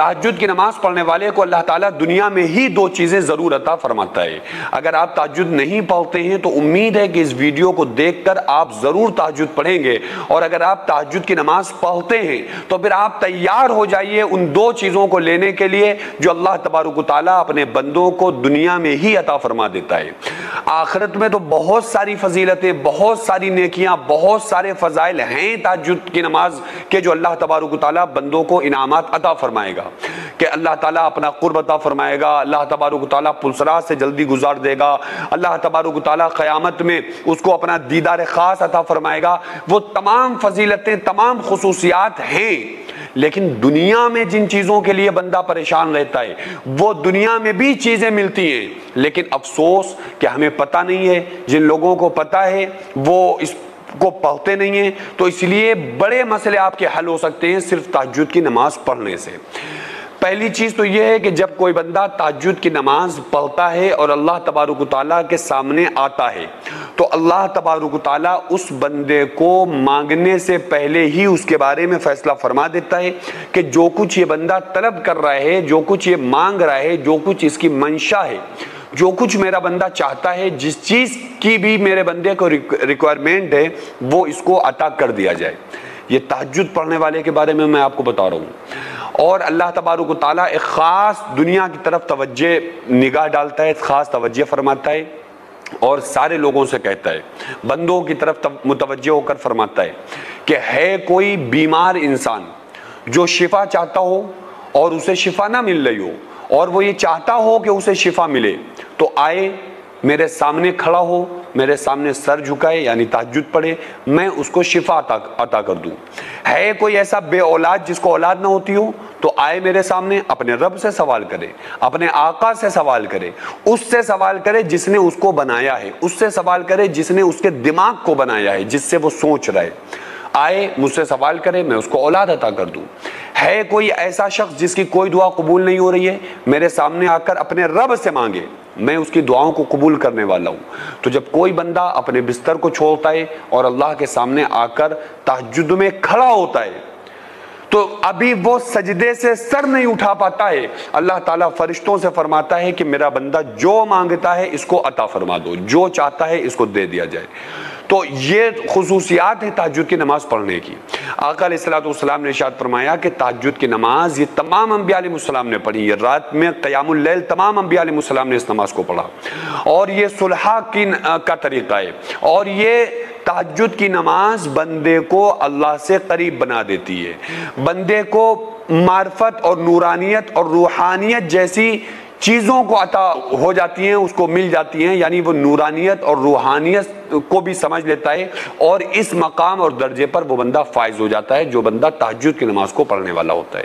تہجد کی نماز پڑھنے والے کو اللہ تعالیٰ دنیا میں ہی دو چیزیں ضرور عطا فرماتا ہے۔ اگر آپ تہجد نہیں پڑھتے ہیں تو امید ہے کہ اس ویڈیو کو دیکھ کر آپ ضرور تہجد پڑھیں گے، اور اگر آپ تہجد کی نماز پڑھتے ہیں تو پھر آپ تیار ہو جائیے ان دو چیزوں کو لینے کے لیے جو اللہ تبارک و تعالیٰ اپنے بندوں کو دنیا میں ہی عطا فرما دیتا ہے۔ آخرت میں تو بہت ساری فضیلتیں، بہت ساری نیکیاں، بہت سارے فضائل ہیں تہجد کی نماز کے جو اللہ تبارک و تعالیٰ بندوں کو انعامات عطا فرمائے گا، کہ اللہ تعالیٰ اپنا قرب عطا فرمائے گا، اللہ تبارک و تعالیٰ پلسرات سے جلدی گزار دے گا، اللہ تبارک و تعالیٰ قیامت میں اس کو اپنا دیدار خاص عطا فرمائے گا۔ وہ تمام فضیلتیں، تمام خصوصیات ہیں، لیکن دنیا میں جن چیزوں کے لیے بندہ پریشان رہتا ہے وہ دنیا میں بھی چیزیں ملتی ہیں، لیکن افسوس کہ ہمیں پتہ نہیں ہے، جن لوگوں کو پتہ ہے وہ اس کو پڑھتے نہیں ہیں، تو اس لیے بڑے مسئلے آپ کے حل ہو سکتے ہیں صرف تہجد کی نماز پڑھنے سے۔ پہلی چیز تو یہ ہے کہ جب کوئی بندہ تہجد کی نماز پڑھتا ہے اور اللہ تبارک و تعالیٰ کے سامنے آتا ہے تو اللہ تبارک و تعالیٰ اس بندے کو مانگنے سے پہلے ہی اس کے بارے میں فیصلہ فرما دیتا ہے کہ جو کچھ یہ بندہ طلب کر رہا ہے، جو کچھ یہ مانگ رہا ہے، جو کچھ اس کی منشا ہے، جو کچھ میرا بندہ چاہتا ہے، جس چیز کی بھی میرے بندے کو ریکوائرمنٹ ہے وہ اس کو عطا کر دیا جائے۔ یہ تہجد پڑھنے والے کے بارے میں آپ کو بتا رہا ہوں۔ اور اللہ تبارک و تعالیٰ ایک خاص دنیا کی طرف توجہ نگاہ ڈالتا ہے، خاص توجہ فرماتا ہے اور سارے لوگوں سے کہتا ہے، بندوں کی طرف متوجہ ہو کر فرماتا ہے کہ ہے کوئی بیمار انسان جو شفا چاہتا ہو اور اسے شفا نہ مل رہی ہو، اور وہ یہ چاہتا ہو کہ اسے شفا ملے، تو آئے میرے سامنے کھڑا ہو، میرے سامنے سر جھکائے یعنی تہجد پڑھے، میں اس کو شفا عطا کر دوں۔ ہے کوئی ایسا بے اولاد جس کو اولاد نہ ہوتی ہو، تو آئے میرے سامنے اپنے رب سے سوال کرے، اپنے آقا سے سوال کرے، اس سے سوال کرے جس نے اس کو بنایا ہے، اس سے سوال کرے جس نے اس کے دماغ کو بنایا ہے، جس سے وہ سوچ رہا ہے، آئے مجھ سے سوال کرے، میں اس کو اولاد عطا کر دوں۔ ہے کوئی ایسا شخص جس کی کوئی دعا قبول نہیں ہو رہی ہے، میرے سامنے آ کر اپنے رب سے مانگے، میں اس کی دعاؤں کو قبول کرنے والا ہوں۔ تو جب کوئی بندہ اپنے بستر کو چھوڑتا ہے اور اللہ کے سامنے آ کر تہجد میں کھڑا ہوتا ہے تو ابھی وہ سجدے سے سر نہیں اٹھا پاتا ہے، اللہ تعالیٰ فرشتوں سے فرماتا ہے کہ میرا بندہ جو مانگتا ہے اس کو عطا فرما دو، جو چاہتا ہے اس کو دے دیا جائے۔ تو یہ خصوصیات ہیں تہجد کی نماز پڑھنے کی۔ آقا علیہ الصلوۃ والسلام نے ارشاد فرمایا کہ تہجد کی نماز یہ تمام انبیاء علیہ السلام نے پڑھی، یہ رات میں قیام اللیل تمام انبیاء علیہ السلام نے اس نماز کو پڑھا، اور یہ صلح کا طریقہ ہے، اور یہ تہجد کی نماز بندے کو اللہ سے قریب بنا دیتی ہے، بندے کو معرفت اور نورانیت اور روحانیت جیسی چیزوں کو عطا ہو جاتی ہیں، اس کو مل جاتی ہیں، یعنی وہ نورانیت اور روحانیت کو بھی سمجھ لیتا ہے، اور اس مقام اور درجے پر وہ بندہ فائز ہو جاتا ہے جو بندہ تہجد کی نماز کو پڑھنے والا ہوتا ہے۔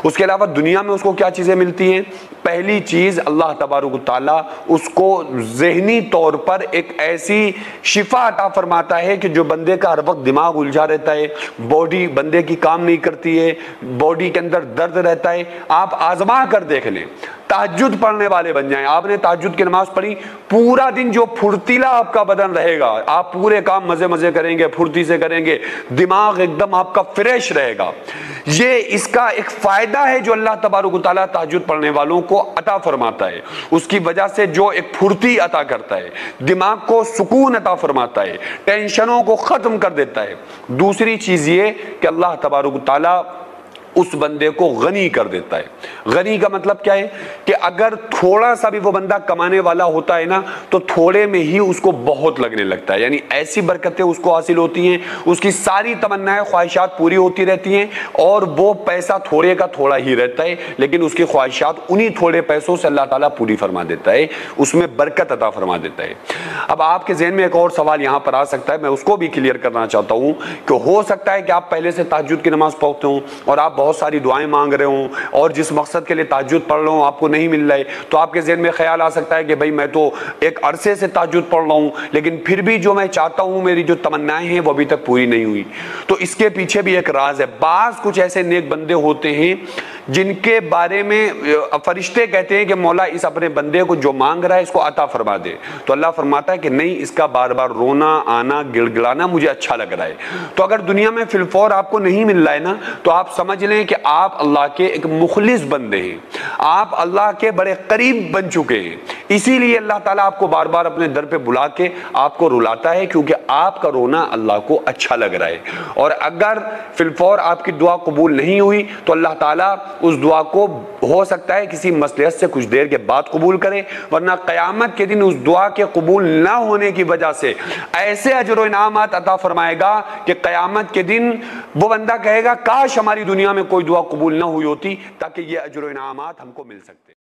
اس کے علاوہ دنیا میں اس کو کیا چیزیں ملتی ہیں؟ پہلی چیز اللہ تبارک و تعالیٰ اس کو ذہنی طور پر ایک ایسی شفا عطا فرماتا ہے کہ جو بندے کا ہر وقت دماغ الجھا رہتا ہے، باڈی بندے کی کام نہیں کرتی ہے، باڈی کے اندر درد رہتا ہے۔ آپ آزما کر دیکھ لیں، تہجد پڑھنے والے بن جائیں، آپ نے تہجد کی نماز پڑھی، پورا دن جو پھرتیلا آپ کا بدن رہے گا، آپ پورے کام مزے کریں گے، پھرتی سے کریں گے، دماغ ایک دم آپ کا فریش رہے گا۔ یہ اس کا ایک فائدہ ہے جو اللہ تبارک و تعالیٰ تہجد پڑھنے والوں کو عطا فرماتا ہے، اس کی وجہ سے جو ایک پھرتی عطا کرتا ہے، دماغ کو سکون عطا فرماتا ہے، ٹینشنوں کو ختم کر دیتا ہے۔ دوسری چیز یہ کہ اللہ تبارک و تعالیٰ اس بندے کو غنی کر دیتا ہے۔ غنی کا مطلب کیا ہے کہ اگر تھوڑا سا بھی وہ بندہ کمانے والا ہوتا ہے نا تو تھوڑے میں ہی اس کو بہت لگنے لگتا ہے، یعنی ایسی برکتیں اس کو حاصل ہوتی ہیں، اس کی ساری تمنائیں خواہشات پوری ہوتی رہتی ہیں، اور وہ پیسہ تھوڑے کا تھوڑا ہی رہتا ہے، لیکن اس کی خواہشات انہی تھوڑے پیسوں سے اللہ تعالیٰ پوری فرما دیتا ہے، اس میں برکت عطا فرما دیتا ہے۔ اب آپ کے ذہن میں ایک اور سوال یہاں پر آ سکتا ہے، میں اس کو بھی کلیئر کرنا چاہتا ہوں کہ ہو سکتا ہے کہ آپ پہلے سے تہجد کی نماز پڑھتے ہوں اور آپ بہت ساری دعائیں مانگ رہے ہوں، اور جس مقصد کے لیے تہجد پڑھ رہے ہوں آپ کو نہیں مل رہا ہے، تو آپ کے ذہن میں خیال آ سکتا ہے کہ بھائی میں تو ایک عرصے سے تہجد پڑھ رہا ہوں لیکن پھر بھی جو میں چاہتا ہوں، میری جو تمنائیں ہیں وہ ابھی تک پوری نہیں ہوئی۔ تو اس کے پیچھے بھی ایک راز ہے۔ بعض کچھ ایسے نیک بندے ہوتے ہیں جن کے بارے میں فرشتے کہتے ہیں کہ مولا اس اپنے بندے کو جو مانگ رہا ہے اس کو عطا فرما دے، تو اللہ فرماتا ہے کہ نہیں، اس کا بار بار رونا آنا گڑ گڑانا مجھے اچھا لگ رہا ہے۔ تو اگر دنیا میں فی الفور آپ کو نہیں مل رہا ہے نا، تو آپ سمجھ لیں کہ آپ اللہ کے ایک مخلص بندے ہیں، آپ اللہ کے بڑے قریب بن چکے ہیں، اسی لیے اللہ تعالیٰ آپ کو بار بار اپنے در پہ بلا کے آپ کو رلاتا ہے، کیونکہ آپ کا رونا اللہ کو اچھا لگ رہا ہے۔ اور اگر فی الفور آپ کی دعا قبول نہیں ہوئی تو اللہ تعالیٰ اس دعا کو ہو سکتا ہے کسی مصلحت سے کچھ دیر کے بعد قبول کرے، ورنہ قیامت کے دن اس دعا کے قبول نہ ہونے کی وجہ سے ایسے اجر و انعامات عطا فرمائے گا کہ قیامت کے دن وہ بندہ کہے گا کاش ہماری دنیا میں کوئی دعا قبول نہ ہوئی ہوتی تاکہ یہ اجر و انعامات ہم کو مل سکتے۔